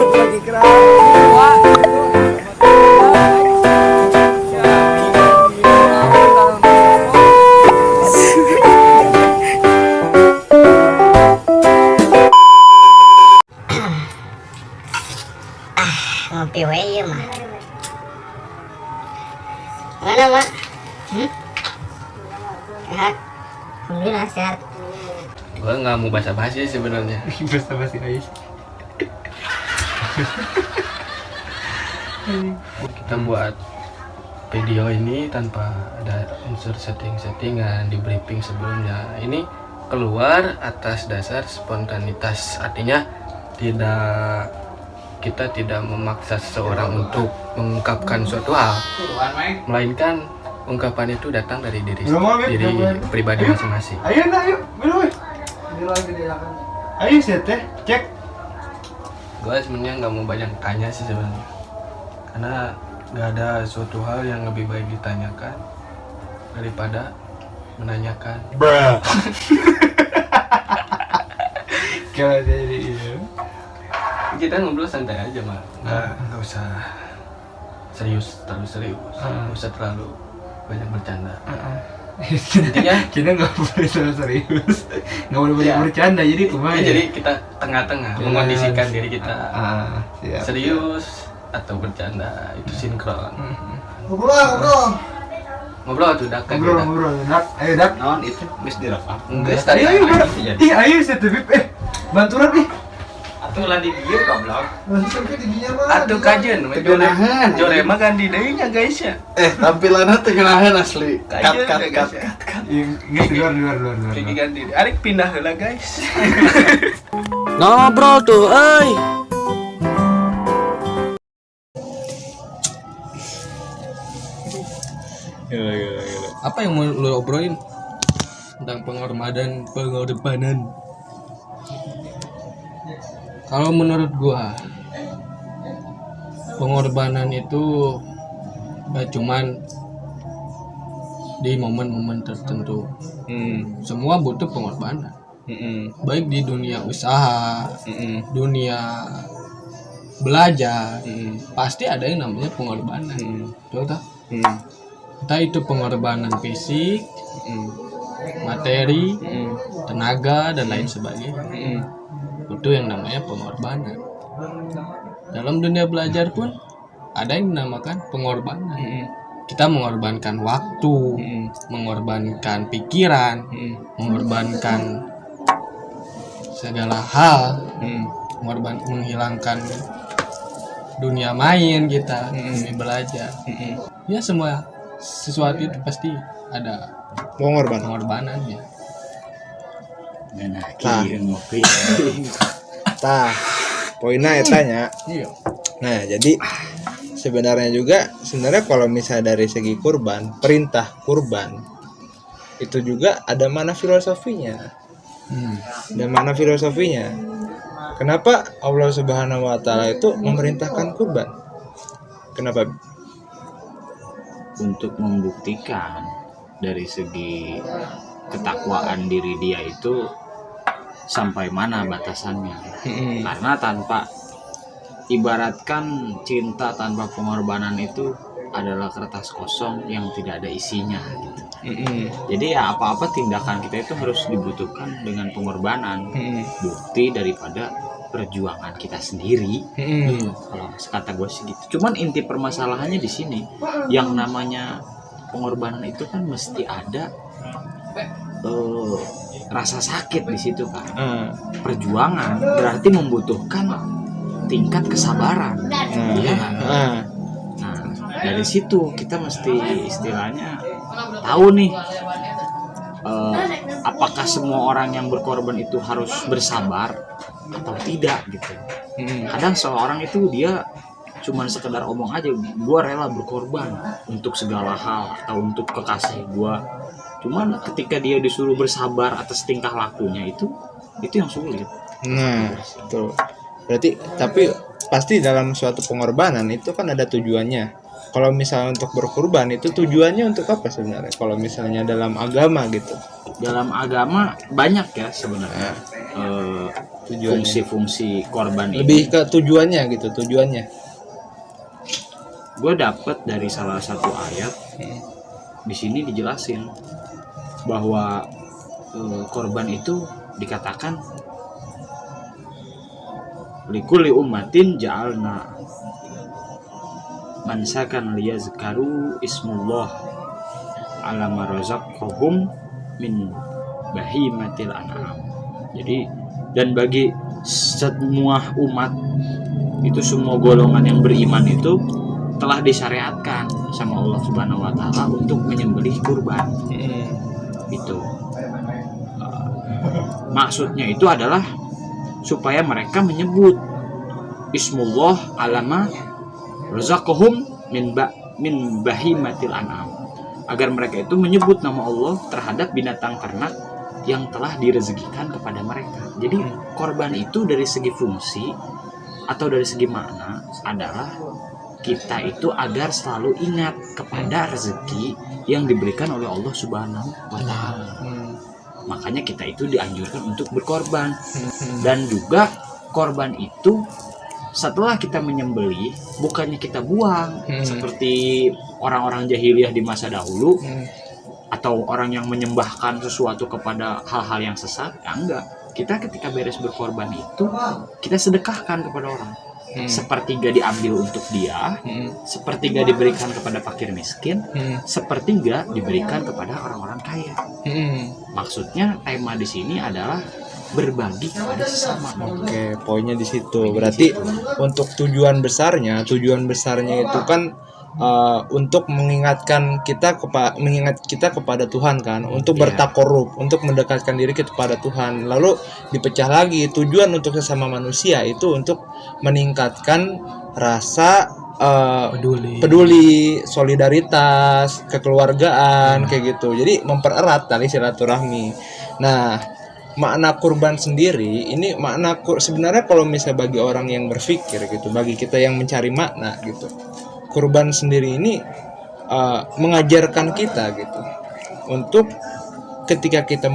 lagi keras. Ngopi we ieu mah. Mana mak? Sehat. Alhamdulillah sehat. Gue nggak mau basa-basi sebenarnya. Basa-basi Ais. Kita buat video ini tanpa ada unsur settingan di briefing sebelumnya. Ini keluar atas dasar spontanitas, artinya kita tidak memaksa seseorang untuk mengungkapkan suatu hal, melainkan ungkapan itu datang dari diri pribadi masing-masing. Ayo nak, ayo minum. Ayo sih teh, cek. Gue sebenarnya nggak mau banyak tanya sih sebenarnya, karena nggak ada suatu hal yang lebih baik ditanyakan daripada menanyakan. Bruh. Kalau jadi iya. Kita ngobrol santai aja mah, nggak usah terlalu serius, nggak usah terlalu banyak bercanda. Intinya kita nggak boleh terlalu serius, nggak boleh banyak bercanda, jadi kumaha. jadi kita tengah-tengah mengondisikan diri kita siap, serius atau bercanda, itu sinkron. Ngobrol Ngobrol tuh dak kan. ngobrol dak, ayo dak. Naon itu geus direkam. Enggak tadi. Ayo ayo sih tuh Bib, bantuan nih. Atuh lah di dieu goblok. Langsung ke didinya mah. Atuh kajen, jore mah ganti deui nya guys ya. Tampilanna teh geunaheun asli. Kajen Kat. Ini luar. Kiki ganti. Arik pindah heula guys. Ngobrol tuh, euy. Gila. Apa yang mau lu obrolin tentang pengorbanan? Kalau menurut gua, pengorbanan itu gak cuman di momen-momen tertentu. Semua butuh pengorbanan. Baik di dunia usaha, dunia belajar, pasti ada yang namanya pengorbanan. Betul tak? Entah itu pengorbanan fisik, materi, tenaga, dan lain sebagainya. Itu yang namanya pengorbanan. Dalam dunia belajar pun ada yang dinamakan pengorbanan. Kita mengorbankan waktu, mengorbankan pikiran, mengorbankan segala hal, menghilangkan dunia main kita, dunia belajar. Ya semua sesuatu itu pasti ada pengorbanannya. Ngopi. Tah, poinnya etanya. Iya. Nah, jadi sebenarnya kalau misalnya dari segi kurban, perintah kurban itu juga ada mana filosofinya. Kenapa Allah Subhanahu wa taala itu memerintahkan kurban? Kenapa? Untuk membuktikan dari segi ketakwaan diri dia itu sampai mana batasannya. Karena tanpa, ibaratkan cinta tanpa pengorbanan itu adalah kertas kosong yang tidak ada isinya gitu. Jadi ya apa-apa tindakan kita itu harus dibutuhkan dengan pengorbanan. Bukti daripada perjuangan kita sendiri. Kalau kata gue sih gitu. Cuman inti permasalahannya di sini, yang namanya pengorbanan itu kan mesti ada rasa sakit di situ kan. Perjuangan berarti membutuhkan tingkat kesabaran. Iya kan? Nah, dari situ kita mesti istilahnya tahu nih, apakah semua orang yang berkorban itu harus bersabar atau tidak gitu. Kadang seorang itu dia cuman sekedar omong aja, gue rela berkorban untuk segala hal atau untuk kekasih gue. Cuman ketika dia disuruh bersabar atas tingkah lakunya itu yang sulit. Nah, betul. Berarti tapi pasti dalam suatu pengorbanan itu kan ada tujuannya. Kalau misalnya untuk berkorban itu tujuannya untuk apa sebenarnya? Kalau misalnya dalam agama gitu. Dalam agama banyak ya sebenarnya. fungsi-fungsi korban Lebih ini. ke tujuannya gitu, tujuannya. Gue dapet dari salah satu ayat di sini dijelasin bahwa korban itu dikatakan likulli ummatin ja'alna mansakan liyazkaru ismullah ala ma razaqahum min bahimatil an'am. Jadi dan bagi semua umat itu, semua golongan yang beriman itu telah disyariatkan sama Allah Subhanahu wa taala untuk menyembelih kurban. Itu maksudnya itu adalah supaya mereka menyebut ismullah alama razaqahum min bahimatil an'am, agar mereka itu menyebut nama Allah terhadap binatang ternak yang telah direzekikan kepada mereka. Jadi korban itu dari segi fungsi atau dari segi makna adalah kita itu agar selalu ingat kepada rezeki yang diberikan oleh Allah Subhanahu wa taala. Makanya kita itu dianjurkan untuk berkorban. Dan juga korban itu setelah kita menyembelih bukannya kita buang seperti orang-orang jahiliyah di masa dahulu, atau orang yang menyembahkan sesuatu kepada hal-hal yang sesat. Ya enggak, kita ketika beres berkorban itu kita sedekahkan kepada orang. Sepertiga diambil untuk dia, sepertiga diberikan kepada fakir miskin, sepertiga diberikan kepada orang-orang kaya. Maksudnya tema di sini adalah berbagi kepada sesama. Oke, poinnya di situ. Berarti untuk tujuan besarnya itu kan untuk mengingat kita kepada Tuhan kan, untuk bertakorup, untuk mendekatkan diri kita kepada Tuhan. Lalu dipecah lagi, tujuan untuk sesama manusia itu untuk meningkatkan rasa peduli, solidaritas, kekeluargaan, kayak gitu. Jadi mempererat tali silaturahmi. Nah, makna kurban sendiri ini sebenarnya kalau misalnya bagi orang yang berpikir gitu, bagi kita yang mencari makna gitu, kurban sendiri ini mengajarkan kita gitu untuk ketika kita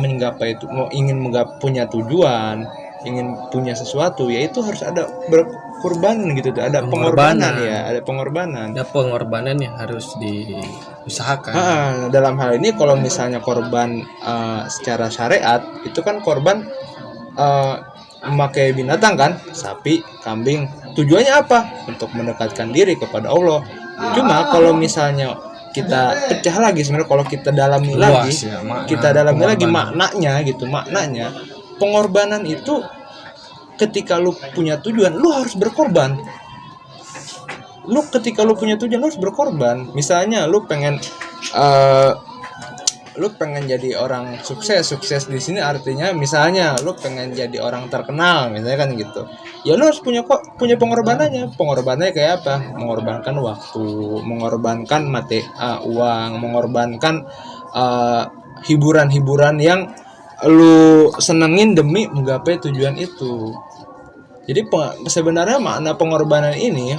punya tujuan, ingin punya sesuatu, yaitu harus ada berkorban gitu, ada pengorbanan ya, ada pengorbanan yang harus diusahakan. Dalam hal ini kalau misalnya korban secara syariat itu kan korban memakai binatang kan, sapi, kambing. Tujuannya apa? Untuk mendekatkan diri kepada Allah. Cuma kalau misalnya kita pecah lagi, sebenarnya kalau kita dalami lagi, maknanya gitu, maknanya pengorbanan itu ketika lu punya tujuan, lu harus berkorban. Ketika lu punya tujuan, lu harus berkorban. Misalnya lu pengen jadi orang sukses di sini artinya misalnya lu pengen jadi orang terkenal misalnya kan gitu, ya lu harus punya pengorbanannya kayak apa? Mengorbankan waktu, mengorbankan uang, mengorbankan hiburan yang lu senengin demi menggapai tujuan itu. Jadi sebenarnya makna pengorbanan ini,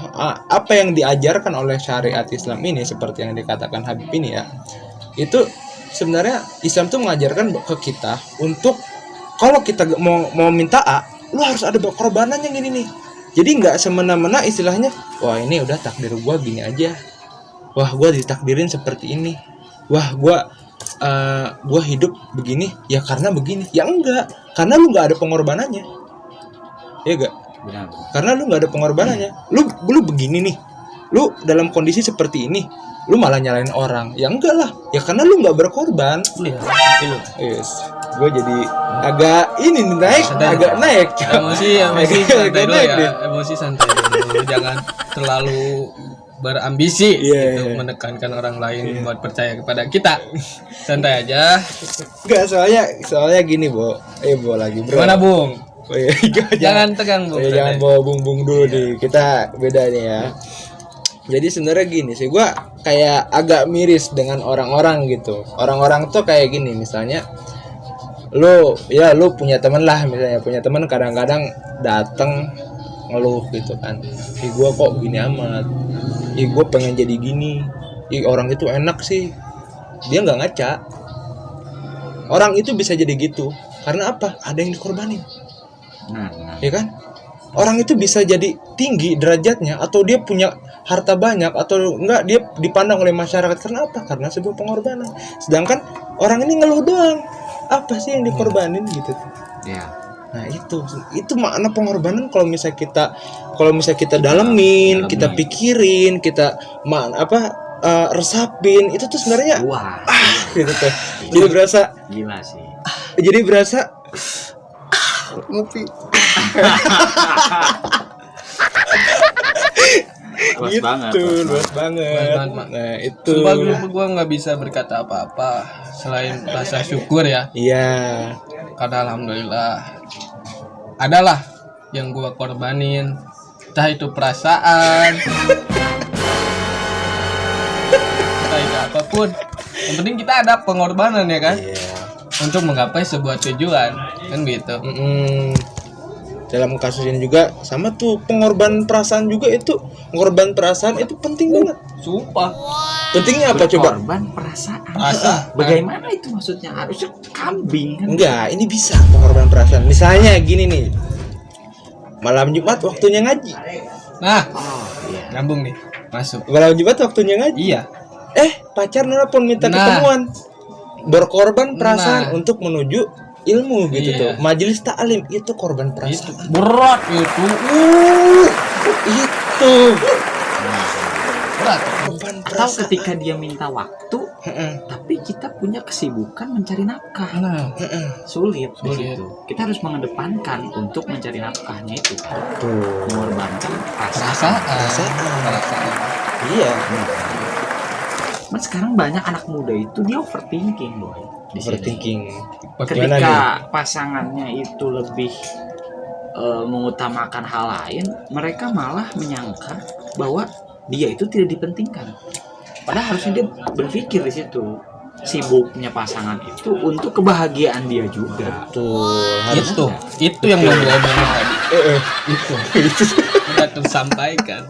apa yang diajarkan oleh syariat Islam ini, seperti yang dikatakan Habib ini ya, itu sebenarnya Islam tuh mengajarkan ke kita untuk kalau kita mau minta A, lu harus ada korbanannya gini nih. Jadi nggak semena-mena istilahnya, wah ini udah takdir gua gini aja, wah gua ditakdirin seperti ini, wah gua hidup begini ya karena begini. Ya enggak, karena lu nggak ada pengorbanannya, ya enggak? Benar. Karena lu nggak ada pengorbanannya, lu begini nih, lu dalam kondisi seperti ini, lu malah nyalain orang. Ya enggak lah, ya karena lu nggak berkorban. Yes, gue jadi agak naik. Emosi santai dulu ya, emosi santai dulu. Jangan terlalu berambisi untuk menekankan orang lain buat percaya kepada kita. Santai aja. Enggak, soalnya gini, Bo lagi, Bro. Gimana, Bung? Oh iya, Jangan tegang, Bung. Jangan bawa bung dulu nih. Kita beda nih ya. Jadi sebenarnya gini sih, gue kayak agak miris dengan orang-orang gitu. Orang-orang tuh kayak gini, misalnya lu punya teman lah, misalnya punya teman kadang-kadang datang ngeluh gitu kan, gue kok gini amat, gue pengen jadi gini, orang itu enak sih. Dia nggak ngaca, orang itu bisa jadi gitu karena apa? Ada yang dikorbanin. Ya kan? Orang itu bisa jadi tinggi derajatnya atau dia punya harta banyak atau enggak dia dipandang oleh masyarakat karena apa? Karena sebuah pengorbanan. Sedangkan orang ini ngeluh doang. Apa sih yang dikorbanin gitu? Ya. Nah, itu makna pengorbanan kalau misalnya kita dalemin, kita pikirin, kita resapin, itu tuh sebenarnya Wah. gitu tuh. Jadi berasa Gila sih. Jadi berasa ngopi. Luas Gitu, banget. luas banget. Mak. Nah, itu. Sumpah gue nggak bisa berkata apa-apa selain rasa syukur ya. Iya. Karena alhamdulillah adalah yang gue korbanin, entah itu perasaan, entah itu apapun. Yang penting kita ada pengorbanan ya kan, Iya. untuk menggapai sebuah tujuan kan gitu. Dalam kasus ini juga sama tuh pengorbanan perasaan juga itu. Pengorbanan perasaan itu penting banget. Sumpah. Pentingnya apa coba? Korban perasaan. Perasaan. Bagaimana itu maksudnya? Harusnya kambing kan? Enggak, ini bisa pengorbanan perasaan. Misalnya gini nih. Malam Jumat waktunya ngaji. Nah, Oh iya. nyambung nih, masuk. Malam Jumat waktunya ngaji. Iya. Pacar nelpon minta Nah. ketemuan. Berkorban perasaan Nah. untuk menuju ilmu gitu Iya. tuh. Majelis taklim itu korban Itu perasaan. berat itu. Itu Berat. korban Atau perasaan. ketika dia minta waktu, tapi kita punya kesibukan mencari nafkah. Nah, Sulit di Sulit. situ. Kita harus mengedepankan untuk mencari nafkahnya itu kan. Tuh. Mengorbankan perasaan. Perasaan. Iya. Cuman sekarang banyak anak muda itu dia overthinking, boy. Di sini. Overthinking. Gimana Ketika nih? pasangannya itu lebih mengutamakan hal lain, mereka malah menyangka bahwa dia itu tidak dipentingkan. Padahal harusnya dia berpikir di situ, sibuknya pasangan itu untuk kebahagiaan dia juga. Betul. Itu yang mau gue omongin tadi. Itu udah tersampaikan.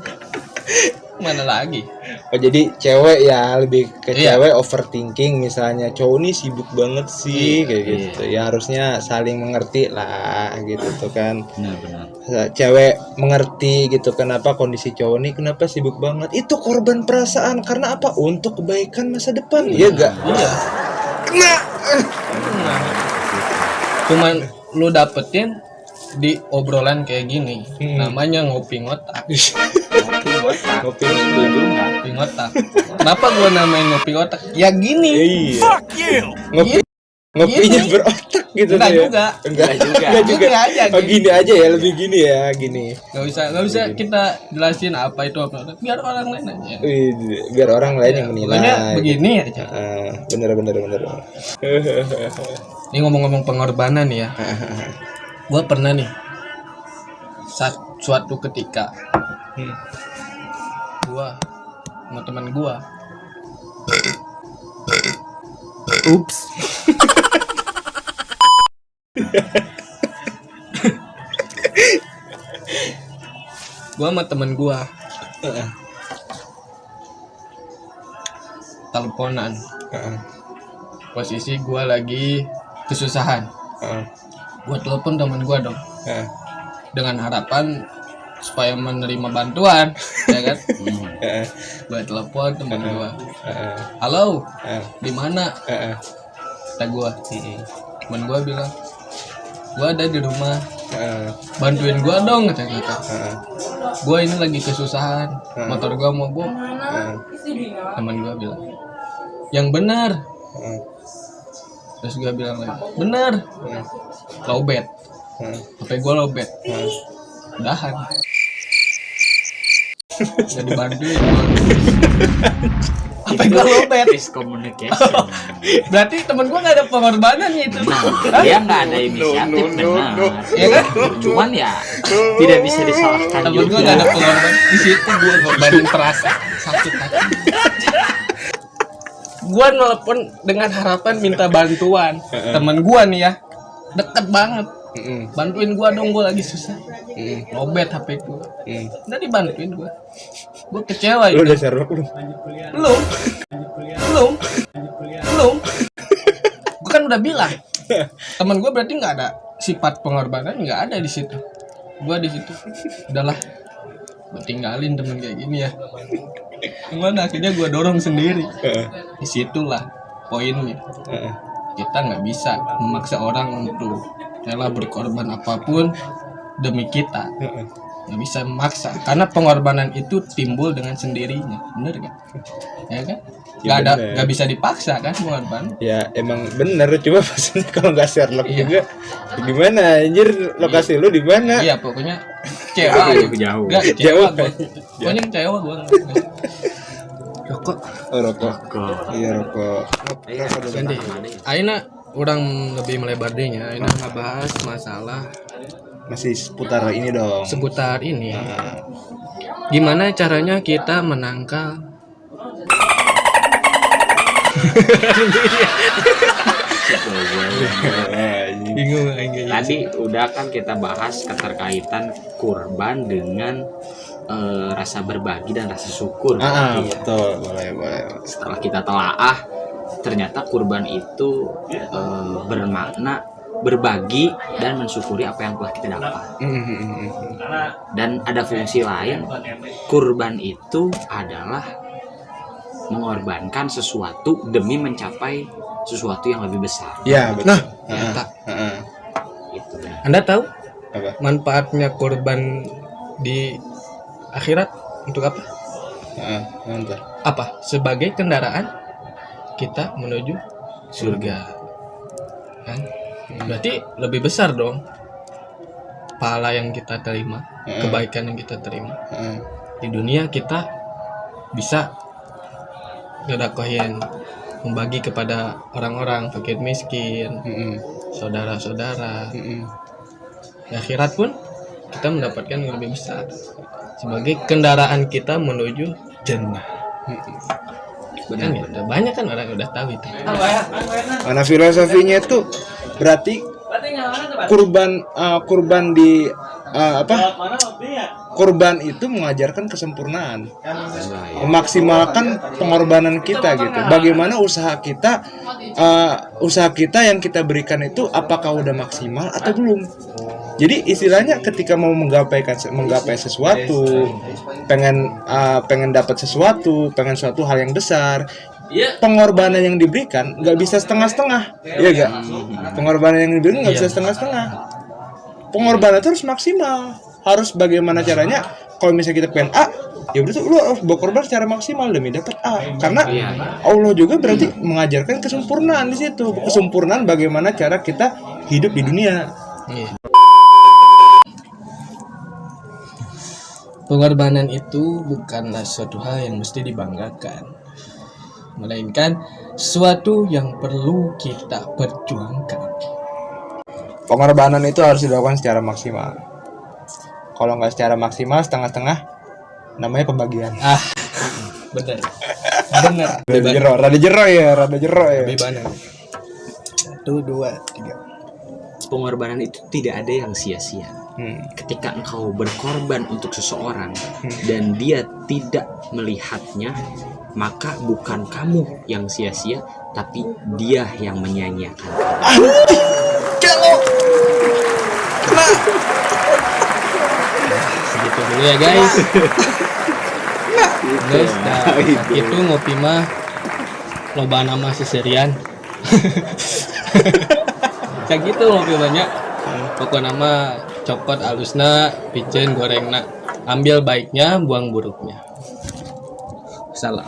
Mana lagi? Oh, jadi cewek ya lebih ke Iya. cewek overthinking misalnya cowok nih sibuk banget sih kayak Iya. gitu. Ya harusnya saling mengerti lah gitu tuh kan. Benar-benar. Cewek mengerti gitu kenapa kondisi cowok nih kenapa sibuk banget. Itu korban perasaan karena apa? Untuk kebaikan masa depan. Iya enggak? Iya. Cuman lu dapetin di obrolan kayak gini, namanya ngopi ngotak. Ngopi Setuju nggak? Ngopi ngotak. Kenapa gua namain ngopi ngotak? Ya gini. Iya. Ngopinya Gini. berotak gitu Enggak tuh ya. juga. Enggak juga. Enggak juga. Gini aja, Oh, gini. gini aja ya, lebih gini ya, gini. Nggak bisa kita jelasin apa itu apa. Biar orang lain aja. Biar orang lain yang menilai. Pokoknya begini aja. Bener. Ini ngomong-ngomong pengorbanan ya. Gua pernah nih suatu ketika gua sama teman gua. Ups. Gua sama temen gua teleponan. Posisi gua lagi kesusahan. Gua telepon temen gua dong dengan harapan supaya menerima bantuan, ya kan? Gua telepon temen gua. Halo, di mana? Kata gua. Temen gua bilang, gua ada di rumah. Bantuin gua dong, kata. Gua ini lagi kesusahan, motor gua mogok. Temen gua bilang, yang benar. Terus gua bilang lagi, benar. Lowbat. HP gua lowbat. Udahan. Gak dibantuin gua. HP gua lowbat. Miscommunication. Berarti temen gua gak ada pengorbanan itu. Nah, dia nggak ada inisiatif, benar. Ya kan? Cuman ya tidak bisa disalahkan Temen gua juga. gak ada pengorbanan. Di situ gua ngorbanin perasaan sakit hati. Gua nelpon dengan harapan minta bantuan. Temen gua nih ya, deket banget. Bantuin gua dong, gua lagi susah. Lobet HP gua. Udah dibantuin gua. Gua kecewa Lu itu. udah serok lu. Belum. Gua kan udah bilang. Temen gua berarti nggak ada sifat pengorbanan nggak ada di situ. Gua di situ udahlah, gua tinggalin temen kayak gini ya. Gimana akhirnya gua dorong sendiri. Disitulah poinnya. Kita nggak bisa memaksa orang untuk rela berkorban apapun demi kita. Nggak bisa memaksa, karena pengorbanan itu timbul dengan sendirinya, bener nggak? Ya kan? Ya, Nggak bisa dipaksa kan pengorbanan. Ya emang bener, cuma maksudnya kalau nggak Sherlock Iya. juga gimana anjir, lokasi lu di mana? Iya pokoknya kecewa aja. Jauh. Nggak kecewa Jauh. gua. Pokoknya kecewa gua. Rokok. Oh, rokok. Kok. Iya, rokok. Rokok dulu. Ganti. Aina orang lebih melebar dehnya. Aina ngebahas masalah Masih seputar ini dong. seputar ini. Gimana caranya kita menangkal bingung aing. Tadi udah kan kita bahas keterkaitan kurban dengan rasa berbagi dan rasa syukur. Betul. Boleh. Setelah kita telaah, ternyata kurban itu bermakna berbagi dan mensyukuri apa yang telah kita dapat. Dan ada fungsi lain, kurban itu adalah mengorbankan sesuatu demi mencapai sesuatu yang lebih besar. Ya, betul. Nah, ternyata. Itu benar. Anda tahu Apa? manfaatnya kurban di akhirat untuk apa? Mantap. Apa? Sebagai kendaraan kita menuju surga. Kan? Berarti lebih besar dong pahala yang kita terima, kebaikan yang kita terima. Di dunia kita bisa ngedakohin, membagi kepada orang-orang fakir miskin, saudara-saudara. Di akhirat pun kita mendapatkan yang lebih besar sebagai kendaraan kita menuju jannah. Benar, udah banyak kan orang udah tahu itu. Mana filosofinya itu berarti kurban di kurban itu mengajarkan kesempurnaan, memaksimalkan pengorbanan kita gitu. Bagaimana usaha kita yang kita berikan itu apakah udah maksimal atau belum. Jadi istilahnya ketika mau menggapai sesuatu, pengen dapat sesuatu, pengen suatu hal yang besar, pengorbanan yang diberikan nggak bisa setengah-setengah, iya gak? Pengorbanan yang diberikan nggak bisa setengah-setengah. Pengorbanan itu harus maksimal. Harus bagaimana caranya? Kalau misalnya kita pengen A, ya berarti lu harus berkorban secara maksimal demi dapat A. Karena Allah juga berarti mengajarkan kesempurnaan di situ. Kesempurnaan bagaimana cara kita hidup di dunia. Pengorbanan itu bukanlah suatu hal yang mesti dibanggakan, melainkan sesuatu yang perlu kita perjuangkan. Pengorbanan itu harus dilakukan secara maksimal. Kalau nggak secara maksimal, setengah-setengah, namanya pembagian. Bener. Rada jero ya. Lebih banyak. 1, 2, 3. Pengorbanan itu tidak ada yang sia-sia. Ketika engkau berkorban untuk seseorang dan dia tidak melihatnya, maka bukan kamu yang sia-sia, tapi dia yang menyia-nyiakan. Segitu dulu ya guys. Guys, itu ngopi mah loba nama seserian. Segitu ngopi banyak. Pokoknya nama copot alusna, pijen gorengna. Ambil baiknya, buang buruknya. Salam.